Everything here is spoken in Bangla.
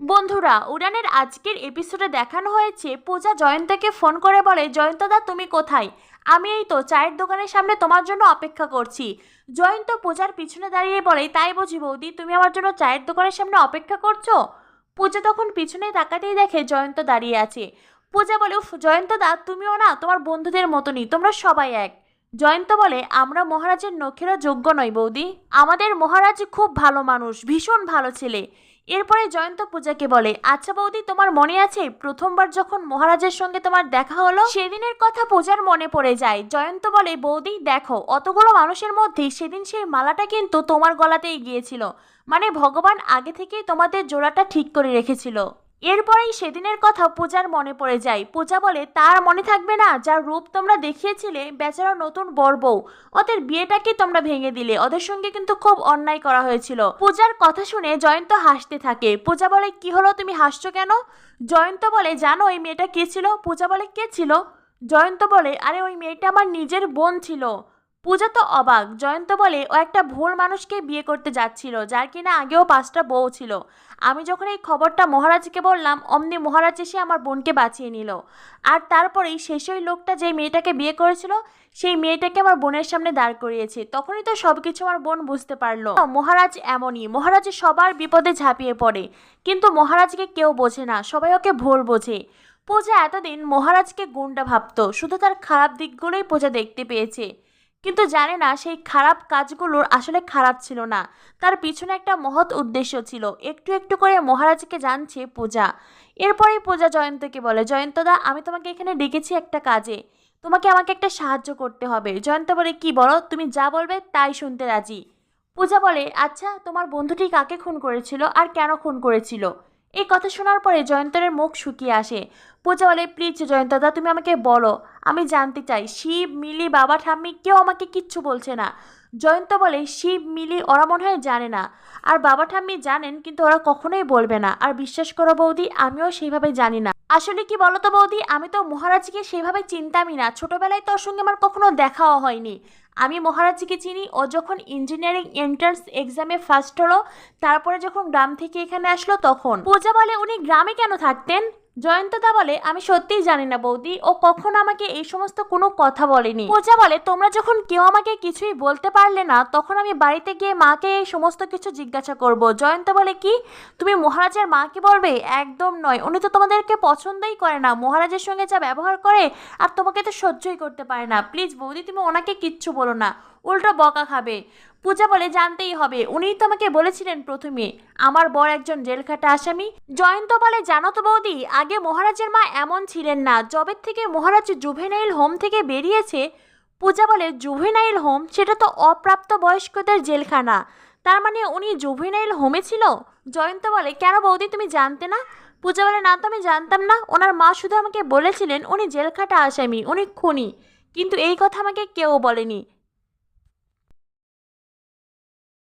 বন্ধুরা, উড়ানের আজকের এপিসোডে দেখানো হয়েছে পূজা জয়ন্তকে ফোন করে বলে, জয়ন্তদা তুমি কোথায়? আমি এই তো চায়ের দোকানের সামনে তোমার জন্য অপেক্ষা করছি। জয়ন্ত পূজার পিছনে দাঁড়িয়ে বলে, তাই বুঝি বৌদি, তুমি আমার জন্য চায়ের দোকানের সামনে অপেক্ষা করছো? পূজা তখন পিছনে তাকাতেই দেখে জয়ন্ত দাঁড়িয়ে আছে। পূজা বলে, উফ জয়ন্তদা, তুমিও না তোমার বন্ধুদের মতনই, তোমরা সবাই এক। জয়ন্ত বলে, আমরা মহারাজের নখেরও যোগ্য নই বৌদি, আমাদের মহারাজ খুব ভালো মানুষ, ভীষণ ভালো ছেলে। এরপরে জয়ন্ত পূজাকে বলে, আচ্ছা বৌদি, তোমার মনে আছে প্রথমবার যখন মহারাজের সঙ্গে তোমার দেখা হলো? সেদিনের কথা পূজার মনে পড়ে যায়। জয়ন্ত বলে, বৌদি দেখো, অতগুলো মানুষের মধ্যে সেদিন সেই মালাটা কিন্তু তোমার গলাতেই গিয়েছিল, মানে ভগবান আগে থেকেই তোমাদের জোড়াটা ঠিক করে রেখেছিল। এরপরেই সেদিনের কথা পূজার মনে পড়ে যায়। পূজা বলে, তার মনে থাকবে না? যার রূপ তোমরা দেখিয়েছিলে, বেচারা নতুন বর বউ, ওদের বিয়েটাকে তোমরা ভেঙে দিলে, ওদের সঙ্গে কিন্তু খুব অন্যায় করা হয়েছিল। পূজার কথা শুনে জয়ন্ত হাসতে থাকে। পূজা বলে, কি হলো, তুমি হাসছো কেন? জয়ন্ত বলে, জানো ওই মেয়েটা কে ছিল? পূজা বলে, কে ছিল? জয়ন্ত বলে, আরে ওই মেয়েটা আমার নিজের বোন ছিল। পূজা তো অবাক। জয়ন্ত বলে, ও একটা ভুল মানুষকে বিয়ে করতে যাচ্ছিল, যার কিনা আগেও 5টা বউ ছিল। আমি যখন এই খবরটা মহারাজকে বললাম, অমনি মহারাজ এসে আমার বোনকে বাঁচিয়ে নিল। আর তারপরেই শেষ ওই লোকটা যে মেয়েটাকে বিয়ে করেছিল, সেই মেয়েটাকে আমার বোনের সামনে দাঁড় করিয়েছে। তখনই তো সবকিছু আমার বোন বুঝতে পারলো। মহারাজ এমনই, মহারাজ সবার বিপদে ঝাঁপিয়ে পড়ে, কিন্তু মহারাজকে কেউ বোঝে না, সবাই ওকে ভুল বোঝে। পূজা এতদিন মহারাজকে গুন্ডা ভাবতো, শুধু তার খারাপ দিকগুলোই পূজা দেখতে পেয়েছে, কিন্তু জানে না সেই খারাপ কাজগুলোর আসলে খারাপ ছিল না, তার পিছনে একটা মহৎ উদ্দেশ্য ছিল। একটু একটু করে মহারাজকে জানছে পূজা। এরপরেই পূজা জয়ন্তকে বলে, জয়ন্তদা, আমি তোমাকে এখানে ডেকেছি একটা কাজে, তোমাকে আমাকে একটা সাহায্য করতে হবে। জয়ন্ত বলে, কি বলো, তুমি যা বলবে তাই শুনতে রাজি। পূজা বলে, আচ্ছা তোমার বন্ধুটি কাকে খুন করেছিল আর কেন খুন করেছিল? এই কথা শোনার পরে জয়ন্তরের মুখ শুকিয়ে আসে। পূজা বলে, প্লিজ জয়ন্তদা, তুমি আমাকে বলো, আমি জানতে চাই। শিব, মিলি, বাবা, ঠাম্মি কেউ আমাকে কিচ্ছু বলছে না। জয়ন্ত বলে, শিব, মিলি ওরা মনে হয় জানে না, আর বাবা ঠাম্মি জানেন, কিন্তু ওরা কখনোই বলবে না। আর বিশ্বাস করো বৌদি, আমিও সেইভাবে জানি না। আসলে কি বলতো বৌদি, আমি তো মহারাজকে সেইভাবে চিনতামই না, ছোটবেলায় তোর সঙ্গে আমার কখনো দেখাও হয়নি। আমি মহারাজকে চিনি ও যখন ইঞ্জিনিয়ারিং এন্ট্রান্স এক্সামে ফার্স্ট হলো, তারপরে যখন গ্রাম থেকে এখানে আসলো তখন। পূজা বলে, উনি গ্রামে কেন থাকতেন? জয়ন্তদা বলে, আমি সত্যিই জানি না বৌদি, ও কখনো আমাকে এই সমস্ত কোনো কথা বলেনি। পূজা বলে, তোমরা যখন কেউ আমাকে কিছুই বলতে পারলে না, তখন আমি বাড়িতে গিয়ে মাকে এই সমস্ত কিছু জিজ্ঞাসা করব। জয়ন্ত বলে, কি তুমি মহারাজের মাকে বলবে? একদম নয়, উনি তো তোমাদেরকে পছন্দই করে না, মহারাজের সঙ্গে যা ব্যবহার করে, আর তোমাকে তো সহ্যই করতে পারে না। প্লিজ বৌদি, তুমি ওনাকে কিচ্ছু বলো না, উল্টো বকা খাবে। পূজা বলে, জানতেই হবে, উনিই তো আমাকে বলেছিলেন প্রথমে আমার বর একজন জেলখাটা আসামি। জয়ন্ত বলে, জানো তো বৌদি, আগে মহারাজের মা এমন ছিলেন না, জবের থেকে মহারাজ জুভেনাইল হোম থেকে বেরিয়েছে। পূজা বলে, জুভেনাইল হোম? সেটা তো অপ্রাপ্ত বয়স্কদের জেলখানা, তার মানে উনি জুভেনাইল হোমে ছিল? জয়ন্ত বলে, কেন বৌদি, তুমি জানতে না? পূজা বলে, না তো আমি জানতাম না, ওনার মা শুধু আমাকে বলেছিলেন উনি জেলখাটা আসামি, উনি খুনি, কিন্তু এই কথা আমাকে কেউ বলেনি।